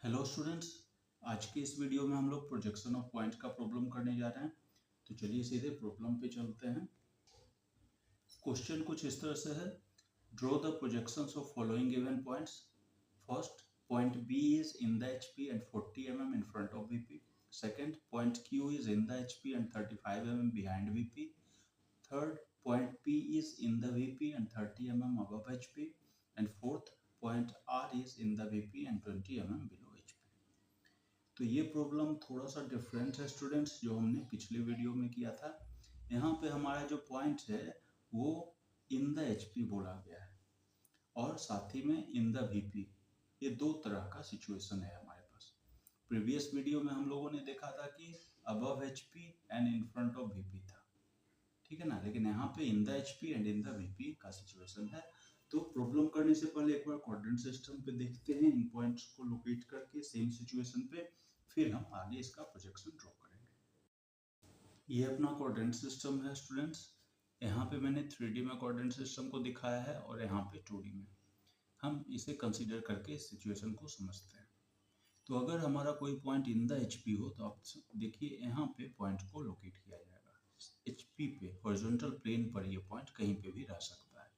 Hello students, आज के इस वीडियो में हम लोग प्रोजेक्शन ऑफ पॉइंट का प्रॉब्लम करने जा रहे हैं। तो चलिए सीधे प्रॉब्लम पे चलते हैं। क्वेश्चन कुछ इस तरह से है, draw the projections of following given points. First, point B is in the HP and 40 mm in front of VP. Second, point Q is in the HP and 35 mm behind VP. Third, point P is in the VP and 30 mm above HP. And fourth, point R is in the VP and 20 mm below HP. तो ये problem थोड़ा सा different है students, जो हमने पिछले video में किया था। यहाँ पे हमारा जो पॉइंट है वो इन द एचपी बोला गया है और साथ ही में इन द वीपी। ये दो तरह का सिचुएशन है हमारे पास। प्रीवियस वीडियो में हम लोगों ने देखा था कि above HP and in front of VP था, ठीक है ना। लेकिन यहाँ पे इन the HP and in the VP का सिचुएशन है। तो प्रॉब्लम करने से पहले एक बार कोऑर्डिनेट सिस्टम पे देखते हैं, इन पॉइंट्स को लोकेट करके सेम सिचुएशन पे, फिर हम आगे इसका प्रोजेक्शन ड्रॉ करेंगे। ये अपना कोऑर्डिनेट सिस्टम है स्टूडेंट्स। यहाँ पे मैंने 3D में कोऑर्डिनेट सिस्टम को दिखाया है और यहाँ पे 2D में। हम इसे कंसीडर करके इस सिचुएशन को समझते हैं। तो अगर हमारा कोई पॉइंट इन द एचपी हो तो आप देखिए यहाँ पे पॉइंट को लोकेट किया जाएगा। एचपी पे हॉरिजॉन्टल प्लेन पर ये पॉइंट कहीं पे भी रह सकता है,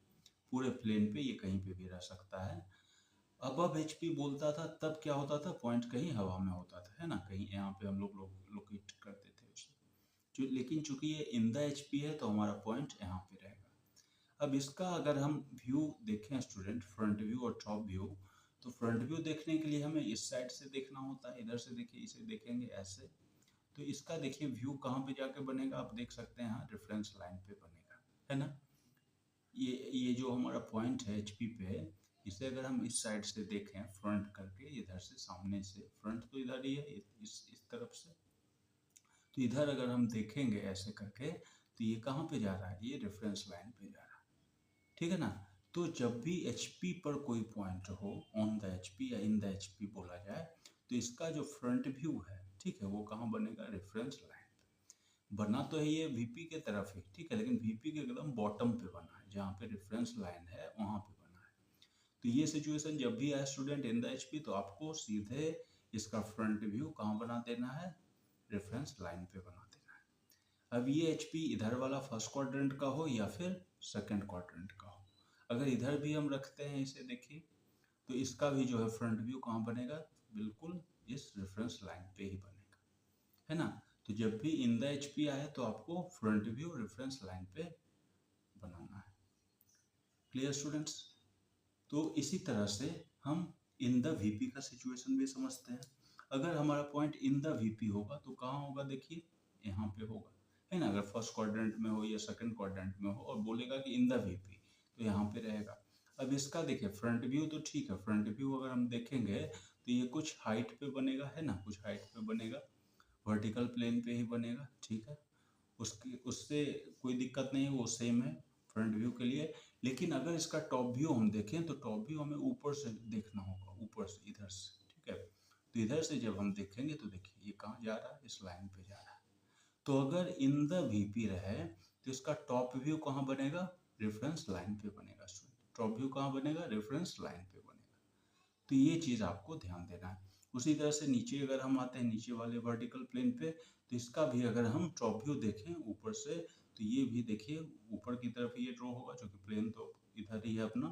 पूरे प्लेन पे ये कहीं पे भी रह सकता है। अबव एचपी बोलता था तब क्या होता था, पॉइंट कहीं हवा में होता था, है ना, कहीं यहाँ पे हम लोग लोकेट करते थे उसे। लेकिन चूंकि ये इन द एचपी है तो हमारा पॉइंट यहाँ पे रहेगा। अब इसका अगर हम व्यू देखें स्टूडेंट, फ्रंट व्यू और टॉप व्यू, तो फ्रंट व्यू देखने के लिए हमें इस साइड से देखना होता है। इधर से देखिए, इसे देखेंगे ऐसे, तो इसका देखिए व्यू कहाँ पे जाके बनेगा, आप देख सकते हैं यहाँ रेफरेंस लाइन पे बनेगा, है ना। ये जो हमारा पॉइंट है एचपी पे, इसे अगर हम इस साइड से देखें फ्रंट करके, इधर से सामने से, फ्रंट तो इधर ही है, इस तरफ से, तो इधर अगर हम देखेंगे ऐसे करके तो ये कहाँ पे जा रहा है, ये रेफरेंस लाइन पे जा रहा है, ठीक है ना। तो जब भी एचपी पर कोई पॉइंट हो, ऑन द एचपी या इन द एचपी बोला जाए, तो इसका जो फ्रंट व्यू है, ठीक है, वो कहाँ बनेगा, रेफरेंस लाइन पे। बना तो है ये वीपी के तरफ ही, ठीक है, लेकिन वीपी के एकदम बॉटम पे बना है, जहाँ पे रेफरेंस लाइन है वहाँ पे बना है। तो ये सिचुएशन जब भी आए स्टूडेंट इन द एचपी, तो आपको सीधे इसका फ्रंट व्यू कहाँ बना देना है, रेफरेंस लाइन पे बना देना है। अब ये एचपी इधर वाला फर्स्ट क्वाड्रेंट का हो या फिर सेकंड क्वाड्रेंट का हो, अगर इधर भी हम रखते हैं इसे, देखिए, तो इसका भी जो है फ्रंट व्यू कहाँ बनेगा, बिल्कुल इस रेफरेंस लाइन पे ही बनेगा, है ना। तो जब भी इन द एचपी आए तो आपको फ्रंट व्यू रेफरेंस लाइन पे बनाना है। Clear students. तो इसी तरह से हम इन द वीपी का सिचुएशन भी समझते हैं। अगर हमारा पॉइंट इन द वीपी होगा तो कहाँ होगा, देखिए यहाँ पे होगा, है ना। अगर फर्स्ट क्वाड्रेंट में हो या सेकंड क्वाड्रेंट में हो और बोलेगा कि इन द वीपी, तो यहाँ पे रहेगा। अब इसका देखिए फ्रंट व्यू, तो ठीक है, फ्रंट व्यू अगर हम देखेंगे तो ये कुछ हाइट पे बनेगा, है ना, कुछ हाइट पे बनेगा, वर्टिकल प्लेन पे ही बनेगा, ठीक है। उससे कोई दिक्कत नहीं है, वो सेम है फ्रंट व्यू के लिए। लेकिन अगर इसका टॉप व्यू हम देखें तो टॉप व्यू हमें ऊपर से देखना होगा, ऊपर से, इधर से, ठीक है। तो इधर से जब हम देखेंगे तो देखिए ये कहाँ जा रहा है, इस लाइन पे जा रहा है। तो अगर इन द वीपी रहे तो इसका टॉप व्यू कहाँ बनेगा, रेफरेंस लाइन पे बनेगा स्टूडेंट। टॉप व्यू कहाँ बनेगा, रेफरेंस लाइन पे बनेगा। तो ये चीज़ आपको ध्यान देना है। उसी तरह से नीचे अगर हम आते हैं, नीचे वाले वर्टिकल प्लेन पे, तो इसका भी अगर हम टॉप व्यू देखें ऊपर से, तो ये भी देखिए ऊपर की तरफ ये ड्रॉ होगा, जो कि प्लेन तो इधर ही है अपना।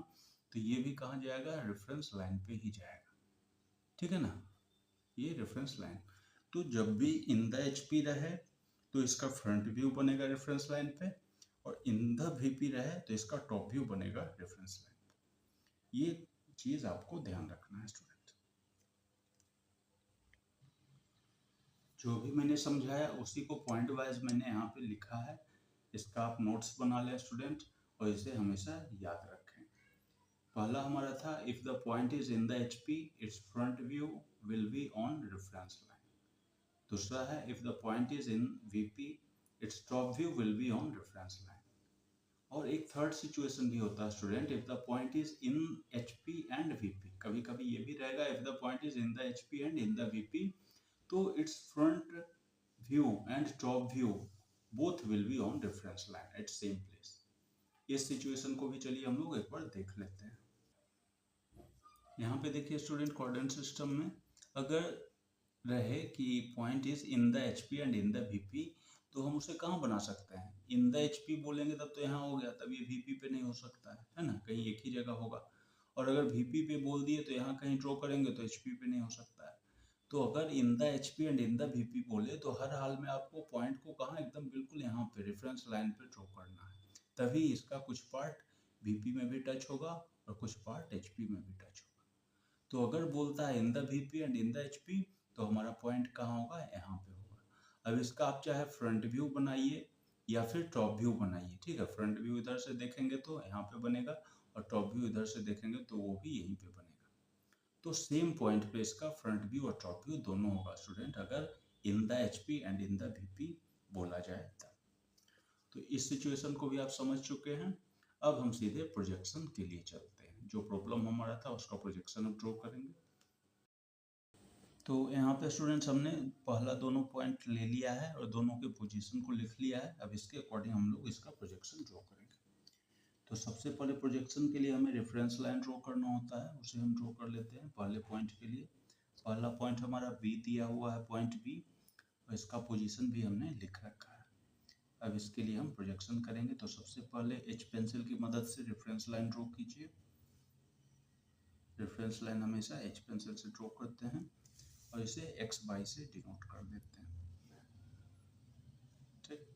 तो ये भी कहाँ जाएगा, रेफरेंस लाइन पे ही जाएगा, ठीक है ना, ये रेफरेंस लाइन। तो जब भी इन द एचपी रहे तो इसका फ्रंट व्यू बनेगा रेफरेंस लाइन पे, और इन द वीपी रहे तो इसका टॉप व्यू बनेगा रेफरेंस लाइन पे। ये चीज आपको ध्यान रखना है स्टूडेंट। जो भी मैंने समझाया उसी को पॉइंट वाइज मैंने यहाँ पे लिखा है। इसका आप नोट्स बना लें स्टूडेंट और इसे हमेशा याद रखें। पहला हमारा था, if the point is in the HP it's front view will be on reference line. दूसरा है, if the point is in VP its top view will be on reference line. और एक थर्ड सिचुएशन भी होता है student, if the point is in HP and VP. कभी कभी ये भी रहेगा, if the point is in the HP and in the VP, तो it's front view and top view both will be on reference line at same place. इस situation को भी चलिए हम लोग एक बार देख लेते हैं। यहाँ पे देखिए स्टूडेंट, कोऑर्डिनेट सिस्टम में अगर रहे कि point is in the HP and in the VP, तो हम उसे कहाँ बना सकते हैं? इन द एचपी बोलेंगे तब तो यहाँ हो गया, तब ये वीपी पे नहीं हो सकता है ना, कहीं एक ही जगह होगा। और अगर वीपी पे बोल दिए तो यहाँ कहीं ड्रॉ करेंगे तो एचपी पे नहीं हो सकता है। तो अगर इन the HP and in the VP बोले तो हर हाल में आपको पॉइंट को कहाँ एकदम बिल्कुल यहाँ पे रेफरेंस लाइन पे ड्रॉ करना है, तभी इसका कुछ पार्ट वीपी में भी टच होगा और कुछ पार्ट एचपी में भी टच होगा। तो अगर बोलता है in the VP and in the HP, तो हमारा पॉइंट कहाँ होगा? यहाँ पे होगा। अब इसका आप चाहे फ्रंट व्यू बनाइए या फिर टॉप व्यू बनाइए, ठीक है। फ्रंट व्यू इधर से देखेंगे तो यहाँ पे बनेगा, और टॉप व्यू इधर से देखेंगे तो वो भी यहीं पे बनेगा। तो सेम पॉइंट पे इसका फ्रंट व्यू और टॉप व्यू दोनों होगा स्टूडेंट, अगर इन the HP and in the VP बोला जाए तब। तो इस सिचुएशन को भी आप समझ चुके हैं। अब हम सीधे प्रोजेक्शन के लिए चलते हैं। जो प्रॉब्लम हमारा था उसका प्रोजेक्शन अब ड्रॉ करेंगे। तो यहाँ पे स्टूडेंट्स हमने पहला दोनों पॉइंट ले लिया है और दोनों के पोजीशन को लिख लिया है। अब इसके अकॉर्डिंग हम लोग इसका प्रोजेक्शन ड्रॉ करेंगे। तो सबसे पहले प्रोजेक्शन के लिए हमें रेफरेंस लाइन ड्रॉ करना होता है, उसे हम ड्रॉ कर लेते हैं पहले पॉइंट के लिए। पहला पॉइंट हमारा बी दिया हुआ है, पॉइंट बी, और इसका पोजीशन भी हमने लिख रखा है। अब इसके लिए हम प्रोजेक्शन करेंगे। तो सबसे पहले एच पेंसिल की मदद से रेफरेंस लाइन ड्रॉ कीजिए। रेफरेंस लाइन हमेशा एच पेंसिल से ड्रॉ करते हैं और इसे एक्स बाई से डिनोट कर देते हैं, ठीक।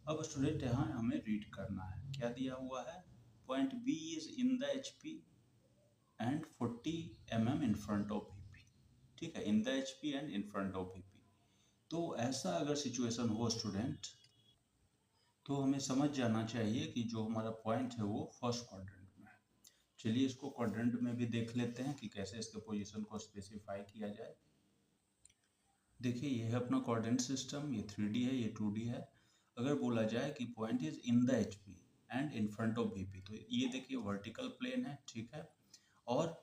अब स्टूडेंट यहाँ हमें रीड करना है, क्या दिया हुआ है? Point B is in the H P and 40 mm in front of VP, ठीक है। In the H P and in front of VP. तो ऐसा अगर सिचुएशन हो स्टूडेंट, तो हमें समझ जाना चाहिए कि जो हमारा पॉइंट है वो फर्स्ट क्वाड्रेंट में है। चलिए इसको क्वाड्रेंट में भी देख लेते हैं कि कैसे इसके पोजीशन को स्पेसिफाई किया जाए। देखिए ये है अपना कोऑर्डिनेट सिस्टम, ये 3D है, ये 2D है। अगर बोला जाए कि point is in the HP and in front of VP, तो ये देखिए वर्टिकल प्लेन है, ठीक है। और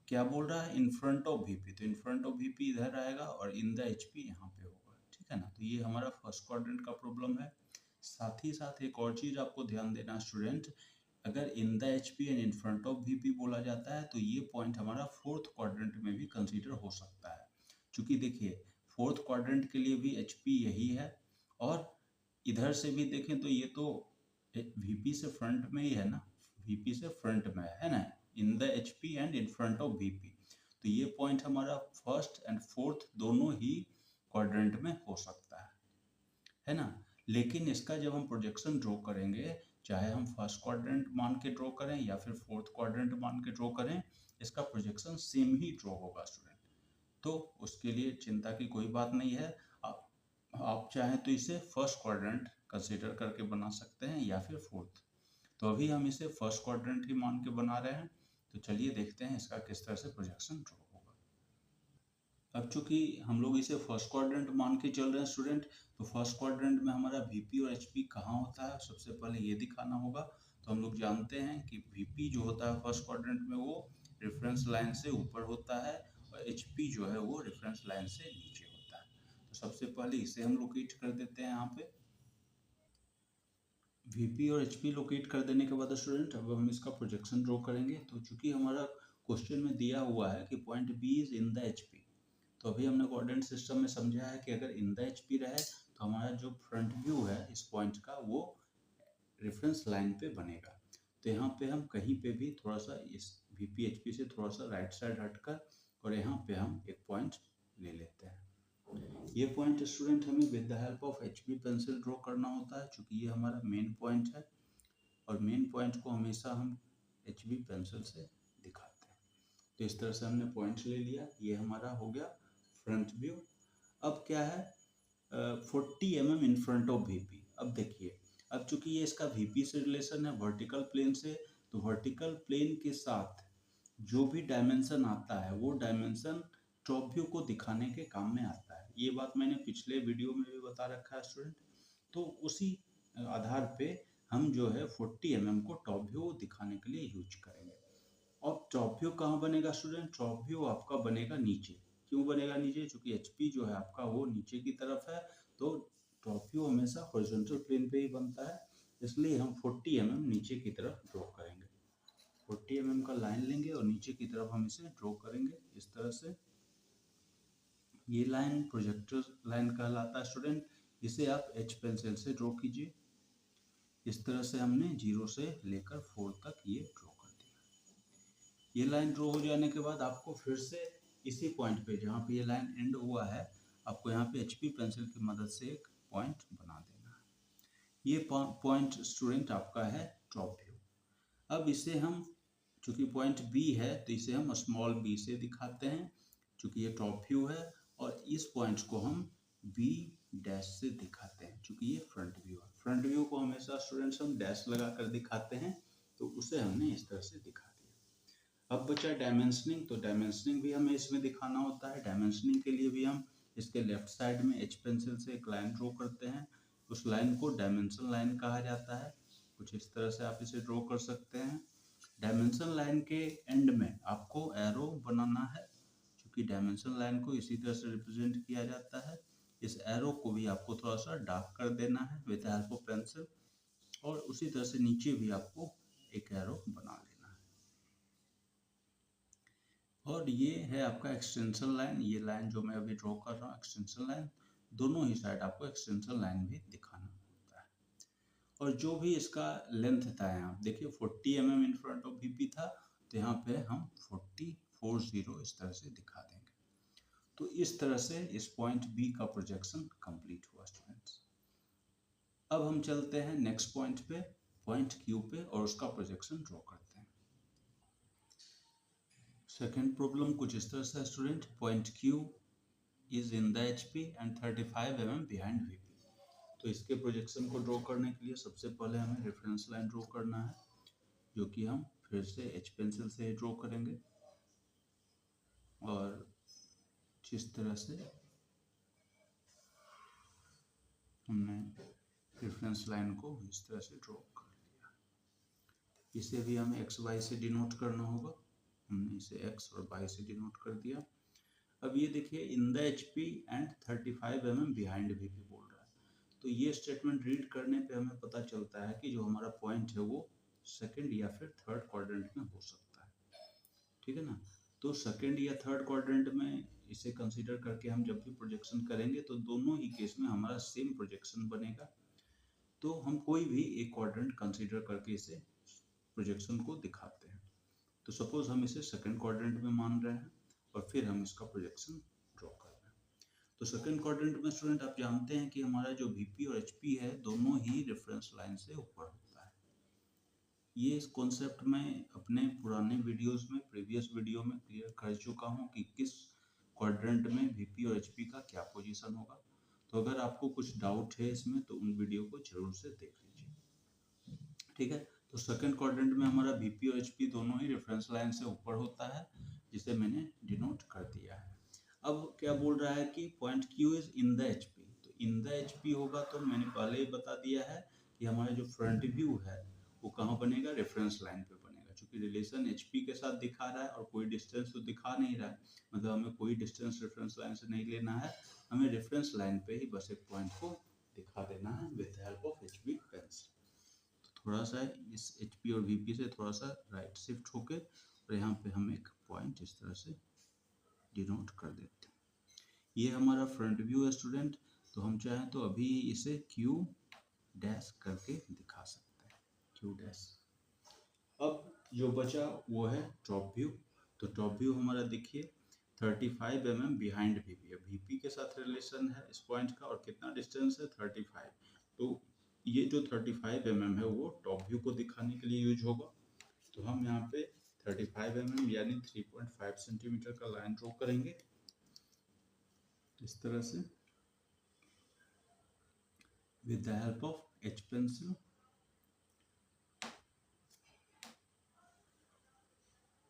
क्या बोल रहा है? इन फ्रंट ऑफ वीपी, तो इन फ्रंट ऑफ वीपी इधर आएगा और इन द एचपी यहाँ पे होगा, ठीक है ना। तो ये हमारा फर्स्ट क्वाड्रेंट का प्रॉब्लम है। साथ ही साथ एक और चीज आपको ध्यान देना स्टूडेंट, अगर इन the HP and in front of VP बोला जाता है तो ये पॉइंट हमारा फोर्थ क्वाड्रेंट में भी कंसीडर हो सकता है। क्योंकि देखिए फोर्थ क्वाड्रेंट के लिए भी एचपी यही है, और इधर से भी देखें तो ये तो वीपी से फ्रंट में ही है ना, वीपी से फ्रंट में है ना, इन the HP and in front of VP. तो ये पॉइंट हमारा फर्स्ट एंड फोर्थ दोनों ही क्वाड्रेंट में हो सकता है ना। लेकिन इसका जब हम प्रोजेक्शन ड्रॉ करेंगे, चाहे हम फर्स्ट क्वाड्रेंट मान के ड्रॉ करें या फिर फोर्थ क्वाड्रेंट मान के ड्रॉ करें, इसका प्रोजेक्शन सेम ही ड्रॉ होगा स्टूडेंट। तो उसके लिए चिंता की कोई बात नहीं है। आप चाहें तो इसे फर्स्ट क्वाड्रेंट कंसीडर करके बना सकते हैं या फिर फोर्थ। तो अभी हम इसे फर्स्ट क्वाड्रेंट ही मान के बना रहे हैं। तो चलिए देखते हैं इसका किस तरह से प्रोजेक्शन ड्रॉ होगा। अब चूंकि हम लोग इसे फर्स्ट क्वाड्रेंट मान के चल रहे हैं स्टूडेंट, तो फर्स्ट क्वाड्रेंट में हमारा वीपी और एचपी कहाँ होता है सबसे पहले ये दिखाना होगा। तो हम लोग जानते हैं कि वीपी जो होता है फर्स्ट क्वाड्रेंट में वो रेफरेंस लाइन से ऊपर होता है, और एचपी जो है वो रेफरेंस लाइन से नीचे होता है। तो सबसे पहले इसे हम लोकेट कर देते हैं यहाँ पे। वीपी और एचपी लोकेट कर देने के बाद स्टूडेंट अब हम इसका प्रोजेक्शन ड्रॉ करेंगे। तो चूंकि हमारा क्वेश्चन में दिया हुआ है कि point B is in the HP, तो अभी हमने कोऑर्डिनेट सिस्टम में समझा है कि अगर इन द एचपी रहे तो हमारा जो फ्रंट व्यू है इस पॉइंट का वो रेफरेंस लाइन पे बनेगा। तो यहाँ पे हम कहीं पे भी थोड़ा सा इस वीपी एचपी से थोड़ा सा राइट साइड हटकर और यहाँ पे हम एक पॉइंट ले लेते हैं। ये पॉइंट स्टूडेंट हमें with the help of HB pencil draw करना होता है, क्योंकि ये हमारा मेन पॉइंट है और मेन पॉइंट को हमेशा हम एचबी पेंसिल से दिखाते हैं। तो इस तरह से हमने पॉइंट ले लिया, ये हमारा हो गया फ्रंट व्यू। अब क्या है 40 mm in front of VP. अब देखिए, अब चूंकि ये इसका वीपी से रिलेशन है वर्टिकल प्लेन से, तो वर्टिकल प्लेन के साथ जो भी डायमेंशन आता है वो डायमेंशन टॉप व्यू को दिखाने के काम में आता है। ये बात मैंने पिछले वीडियो में भी बता रखा है स्टूडेंट। तो उसी आधार पे हम जो है 40 mm को टॉप व्यू दिखाने के लिए यूज करेंगे। अब टॉप व्यू कहाँ बनेगा स्टूडेंट? टॉप व्यू आपका बनेगा नीचे। क्यों बनेगा नीचे? क्योंकि एचपी जो है आपका वो नीचे की तरफ है, तो टॉप व्यू हमेशा हॉरिजॉन्टल प्लेन पे ही बनता है, इसलिए हम 40 mm नीचे की तरफ ड्रॉ करेंगे। 40 mm का लाइन लेंगे और नीचे की तरफ हम इसे ड्रॉ करेंगे इस तरह से। ये लाइन प्रोजेक्टर लाइन कहलाता है स्टूडेंट। इसे आप एच पेंसिल से ड्रॉ कीजिए। इस तरह से हमने 0 से लेकर 4 तक ये ड्रॉ कर दिया। ये लाइन ड्रॉ हो जाने के बाद आपको फिर से इसी पॉइंट पे जहाँ पे ये लाइन एंड हुआ है, आपको यहाँ पे एचपी पेंसिल की मदद से एक पॉइंट बना देना है। ये पॉइंट स्टूडेंट आपका है टॉप व्यू। अब इसे हम, चूंकि पॉइंट बी है तो इसे हम स्मॉल बी से दिखाते हैं, चूंकि ये टॉप व्यू है। और इस पॉइंट को हम बी डैश से दिखाते हैं, चूंकि ये फ्रंट व्यू है। फ्रंट व्यू को हमेशा स्टूडेंट्स हम डैश लगा कर दिखाते हैं, तो उसे हमने इस तरह से दिखा दिया। अब बचा डायमेंशनिंग, तो डायमेंशनिंग भी हमें इसमें दिखाना होता है। डायमेंशनिंग के लिए भी हम इसके लेफ्ट साइड में एच पेंसिल से एक लाइन ड्रॉ करते हैं। उस लाइन को डायमेंशन लाइन कहा जाता है। कुछ इस तरह से आप इसे ड्रॉ कर सकते हैं। डायमेंशन लाइन के एंड में आपको एरो बनाना है, क्योंकि डायमेंशन लाइन को इसी तरह से रिप्रेजेंट किया जाता है। इस एरो को भी आपको थोड़ा सा डार्क कर देना है with the help of pencil, और उसी तरह से नीचे भी आपको एक एरो बना लेना है। और ये है आपका एक्सटेंशन लाइन। ये लाइन जो मैं अभी ड्रॉ कर रहा हूँ एक्सटेंशन लाइन, दोनों ही साइड आपको एक्सटेंशन लाइन भी दिखाना होता है। और जो भी इसका लेंथ था, यहाँ देखिए 40 mm in front of VP था, तो यहाँ पे हम 40 इस तरह से दिखा देंगे। तो इस तरह से इस पॉइंट बी का प्रोजेक्शन कंप्लीट हुआ स्टूडेंट्स। अब हम चलते हैं नेक्स्ट पॉइंट पे, पॉइंट क्यू पे, और उसका प्रोजेक्शन ड्रॉ करते हैं। सेकेंड प्रॉब्लम कुछ इस तरह से student, point Q is in the HP and 35 mm behind VP. तो इसके प्रोजेक्शन को ड्रॉ करने के लिए सबसे पहले हमें रेफरेंस लाइन ड्रॉ करना है, जो कि हम फिर से एच पेंसिल से ड्रॉ करेंगे। और जिस तरह से हमने रेफरेंस लाइन को इस तरह से ड्रॉ कर लिया, इसे भी हमें एक्स वाई से डिनोट करना होगा। हमने इसे एक्स और वाई से डिनोट कर दिया। अब ये देखिए इन the HP and 35 mm behind VP बोल रहा है। तो ये स्टेटमेंट रीड करने पे हमें पता चलता है कि जो हमारा पॉइंट है वो सेकंड या फिर थर्ड क्वाड्रेंट में हो सकता है। ठीक है ना। तो सेकंड या थर्ड क्वाड्रेंट में इसे कंसीडर करके हम जब भी प्रोजेक्शन करेंगे तो दोनों ही केस में हमारा सेम प्रोजेक्शन बनेगा। तो हम कोई भी एक क्वाड्रेंट कंसीडर करके इसे प्रोजेक्शन को दिखाते हैं। तो सपोज हम इसे सेकंड क्वाड्रेंट में मान रहे हैं और फिर हम इसका प्रोजेक्शन ड्रॉ कर रहे हैं। तो सेकंड क्वाड्रेंट में स्टूडेंट आप जानते हैं कि हमारा जो वीपी और एचपी है दोनों ही रेफरेंस लाइन से ऊपर होता है। ये इस कॉन्सेप्ट में अपने पुराने वीडियोस में, प्रीवियस वीडियो में क्लियर कर चुका हूँ कि किस क्वाड्रेंट में वीपी और एचपी का क्या पोजीशन होगा। तो अगर आपको कुछ डाउट है इसमें तो उन वीडियो को जरूर से देख लीजिए। ठीक है। तो सेकंड क्वाड्रेंट में हमारा वीपी और एचपी दोनों ही रेफरेंस लाइन से ऊपर होता है, जिसे मैंने डिनोट कर दिया है। अब क्या बोल रहा है कि point Q is in the HP. तो इन द एचपी होगा तो मैंने पहले ही बता दिया है कि हमारा जो फ्रंट व्यू है वो कहाँ बनेगा, रेफरेंस लाइन पे बनेगा। क्योंकि रिलेशन एचपी के साथ दिखा रहा है और कोई डिस्टेंस तो दिखा नहीं रहा है, मतलब हमें कोई डिस्टेंस रेफरेंस लाइन से नहीं लेना है, हमें रेफरेंस लाइन पे ही बस एक पॉइंट को दिखा देना है with help of HP pencil. थोड़ा सा इस एचपी और वीपी से थोड़ा सा राइट शिफ्ट होके और यहाँ पे हम एक पॉइंट इस तरह से डिनोट कर देते हैं। ये हमारा फ्रंट व्यू है स्टूडेंट। तो हम चाहें तो अभी इसे क्यू डैश करके दिखा सकते हैं, क्यू डैश। अब जो बचा वो है टॉप व्यू। तो टॉप व्यू हमारा देखिए 35 mm बिहाइंड वीपी है। वीपी के साथ रिलेशन है इस पॉइंट का और कितना डिस्टेंस है 35। तो ये जो 35 mm है वो टॉप व्यू को दिखाने के लिए यूज होगा। तो हम यहाँ पे 35 mm यानी 3.5 सेंटीमीटर का लाइन ड्रॉ करेंगे इस तरह से with the help of H pencil.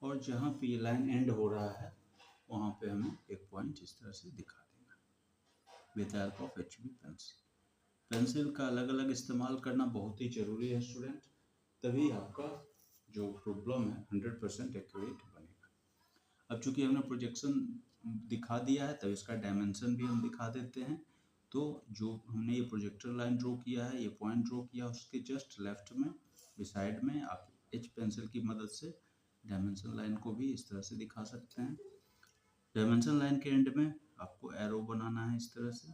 और जहाँ पे ये लाइन एंड हो रहा है वहाँ पे हमें एक पॉइंट इस तरह से दिखा देना with the help of H B pencil. Pencil का अलग अलग इस्तेमाल करना बहुत ही ज़रूरी है स्टूडेंट, तभी आपका जो प्रॉब्लम है 100% एक्यूरेट बनेगा। अब चूंकि हमने प्रोजेक्शन दिखा दिया है तो इसका डायमेंशन भी हम दिखा देते हैं। तो जो हमने ये प्रोजेक्टर लाइन ड्रॉ किया है, ये पॉइंट ड्रॉ किया, उसके जस्ट लेफ्ट में बिसाइड में आप एच पेंसिल की मदद से डायमेंशन लाइन को भी इस तरह से दिखा सकते हैं। डायमेंशन लाइन के एंड में आपको एरो बनाना है इस तरह से,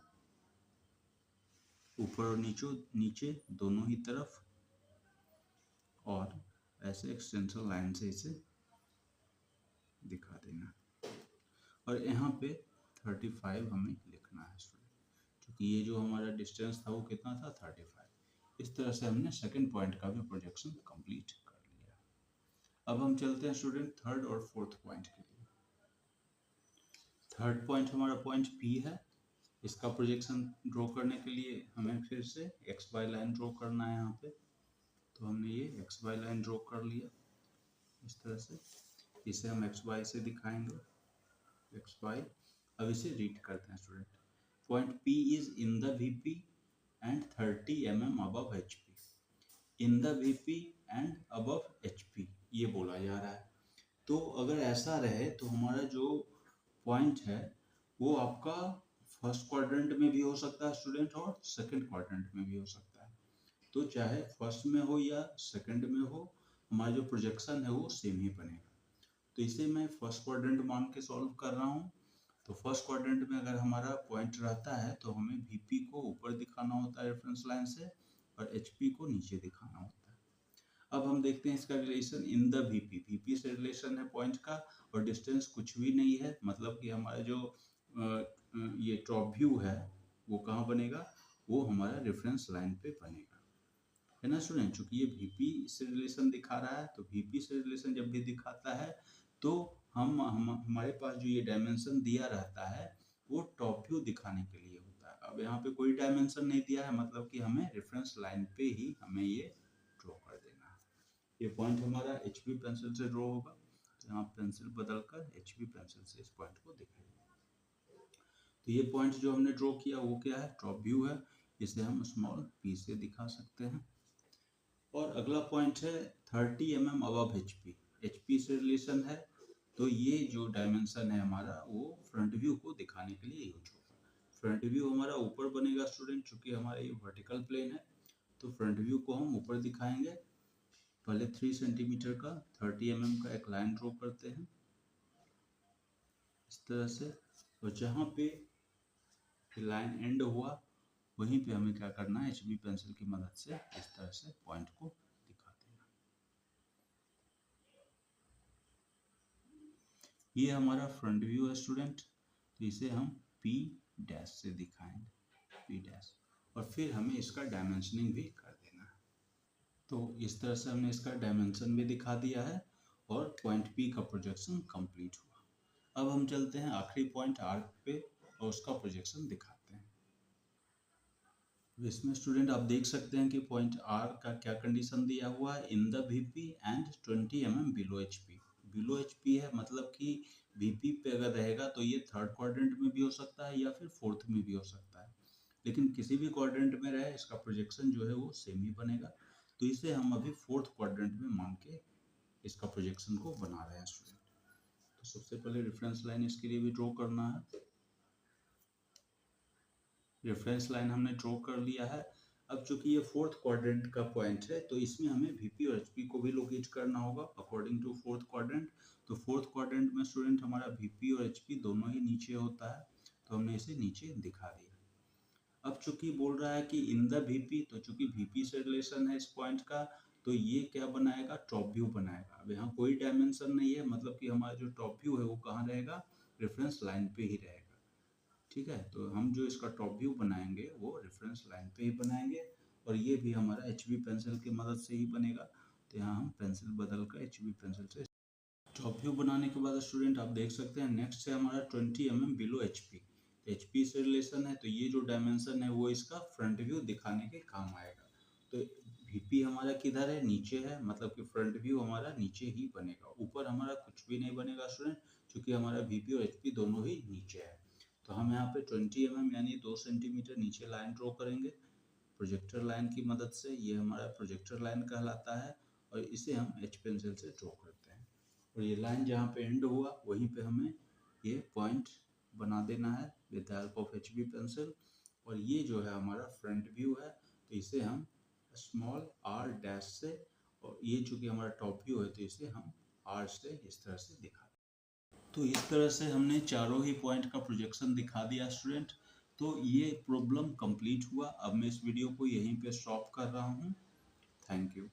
ऊपर और नीचे दोनों ही तरफ, और ऐसे एक्सटेंशन लाइन से इसे दिखा देना। और यहाँ पे 35 हमें लिखना है स्टूडेंट, क्योंकि ये जो हमारा डिस्टेंस था वो कितना था 35। इस तरह से हमने सेकंड पॉइंट का भी प्रोजेक्शन कंप्लीट कर लिया। अब हम चलते हैं स्टूडेंट थर्ड और फोर्थ पॉइंट के लिए। थर्ड पॉइंट हमारा पॉइंट P है। इसका प्रोजेक्शन ड्रॉ करने के लिए हमें फिर से एक्स वाई लाइन ड्रॉ करना है यहाँ पे। तो हमने ये एक्स वाई लाइन ड्रॉ कर लिया इस तरह से। इसे हम एक्स वाई से दिखाएंगे, एक्स वाई। अब इसे रीड करते हैं student. Point P is in the VP and 30 mm above HP। In the VP and above HP ये बोला जा रहा है। तो अगर ऐसा रहे तो हमारा जो पॉइंट है वो आपका फर्स्ट क्वाड्रेंट में भी हो सकता है स्टूडेंट, और सेकंड क्वाड्रेंट में भी हो सकता है। तो चाहे फर्स्ट में हो या सेकंड में हो, हमारा जो प्रोजेक्शन है वो सेम ही बनेगा। तो इसे मैं फर्स्ट क्वाड्रेंट मान के सॉल्व कर रहा हूँ। तो फर्स्ट क्वाड्रेंट में अगर हमारा पॉइंट रहता है तो हमें VP को ऊपर दिखाना होता है रेफरेंस लाइन से, और HP को नीचे दिखाना होता है। अब हम देखते हैं इसका रिलेशन इन द VP से रिलेशन है पॉइंट का, और डिस्टेंस कुछ भी नहीं है, मतलब कि हमारा जो ये टॉप व्यू है वो कहाँ बनेगा, वो हमारा रेफरेंस लाइन पे बनेगा, है ना स्टूडेंट। चूंकि ये VP से रिलेशन दिखा रहा है, तो VP से रिलेशन जब भी दिखाता है तो हमारे पास जो ये डायमेंशन दिया रहता है वो टॉप व्यू दिखाने के लिए होता है। अब यहाँ पे कोई डायमेंशन नहीं दिया है, मतलब कि हमें रेफरेंस लाइन पे ही हमें ये ड्रॉ कर देना है। ये पॉइंट हमारा HB पेंसिल से ड्रॉ होगा। यहाँ पेंसिल बदलकर HB पेंसिल से इस पॉइंट को दिखाएंगे। तो ये पॉइंट जो हमने ड्रॉ किया वो क्या है, टॉप व्यू है। इसे हम स्मॉल p से दिखा सकते हैं। और अगला पॉइंट है 30 mm अबव HP। HP से रिलेशन है, तो ये जो डायमेंशन है हमारा वो फ्रंट व्यू को दिखाने के लिए यूज होगा। फ्रंट व्यू हमारा ऊपर बनेगा स्टूडेंट, चूंकि हमारा ये वर्टिकल प्लेन है, तो फ्रंट व्यू को हम ऊपर दिखाएंगे। पहले 3 सेंटीमीटर का 30 mm का एक लाइन ड्रॉ करते हैं इस तरह से, और जहाँ पे लाइन एंड हुआ वहीं पे हमें क्या करना है, HB पेंसिल की मदद से इस तरह से पॉइंट को दिखा देना। ये हमारा फ्रंट व्यू है स्टूडेंट, तो इसे हम P डैश से दिखाएंगे, P डैश, और फिर हमें इसका डायमेंशनिंग भी कर देना है। तो इस तरह से हमने इसका डायमेंशन भी दिखा दिया है, और पॉइंट P का प्रोजेक्शन कंप्लीट हुआ। अब हम चलते हैं आखिरी पॉइंट R पे और उसका प्रोजेक्शन दिखाते हैं। इसमें स्टूडेंट आप देख सकते हैं कि पॉइंट R का क्या कंडीशन दिया हुआ है, in the VP and 20 mm below HP। Below HP है, मतलब कि VP पे अगर रहेगा तो ये थर्ड क्वाड्रेंट में भी हो सकता है या फिर फोर्थ में भी हो सकता है, लेकिन किसी भी क्वाड्रेंट में रहे इसका प्रोजेक्शन जो है वो सेम ही बनेगा। तो इसे हम अभी फोर्थ क्वाड्रेंट में मान के इसका प्रोजेक्शन को बना रहे हैं स्टूडेंट। तो सबसे पहले रेफरेंस लाइन इसके लिए भी ड्रॉ करना है। रेफरेंस लाइन हमने ड्रॉ कर लिया है। अब चूंकि ये फोर्थ क्वाड्रेंट का पॉइंट है, तो इसमें हमें VP और HP को भी लोकेट करना होगा अकॉर्डिंग टू फोर्थ क्वाड्रेंट। तो फोर्थ क्वाड्रेंट में स्टूडेंट हमारा VP और HP दोनों ही नीचे होता है, तो हमने इसे नीचे दिखा दिया। अब चूंकि बोल रहा है कि इन द VP, तो चूंकि VP से रिलेशन है इस पॉइंट का, तो ये क्या बनाएगा, टॉप व्यू बनाएगा। अब यहाँ कोई डायमेंशन नहीं है, मतलब कि हमारा जो टॉप व्यू है वो कहाँ रहेगा, रेफरेंस लाइन पे ही रहेगा। ठीक है, तो हम जो इसका टॉप व्यू बनाएंगे वो रेफरेंस लाइन पे ही बनाएंगे, और ये भी हमारा HB पेंसिल की मदद से ही बनेगा। तो यहाँ हम पेंसिल बदल कर HB पेंसिल से टॉप व्यू बनाने के बाद स्टूडेंट आप देख सकते हैं नेक्स्ट है हमारा 20 mm बिलो HP। HP से रिलेशन है, तो ये जो डायमेंशन है वो इसका फ्रंट व्यू दिखाने के काम आएगा। तो VP हमारा किधर है, नीचे है, मतलब कि फ्रंट व्यू हमारा नीचे ही बनेगा, ऊपर हमारा कुछ भी नहीं बनेगा स्टूडेंट, क्योंकि हमारा VP और HP दोनों ही नीचे है। तो हम यहाँ पे 20 mm यानी 2 सेंटीमीटर नीचे लाइन ड्रॉ करेंगे प्रोजेक्टर लाइन की मदद से। ये हमारा प्रोजेक्टर लाइन कहलाता है, और इसे हम H पेंसिल से ड्रॉ करते हैं। और ये लाइन जहाँ पे एंड हुआ वहीं पे हमें ये पॉइंट बना देना है with the help of HB pencil. और ये जो है हमारा फ्रंट व्यू है, तो इसे हम स्मॉल r डैश से, और ये चूंकि हमारा टॉप व्यू है तो इसे हम R से इस तरह से दिखा। तो इस तरह से हमने चारों ही पॉइंट का प्रोजेक्शन दिखा दिया स्टूडेंट। तो ये प्रॉब्लम कंप्लीट हुआ। अब मैं इस वीडियो को यहीं पे स्टॉप कर रहा हूँ। Thank you.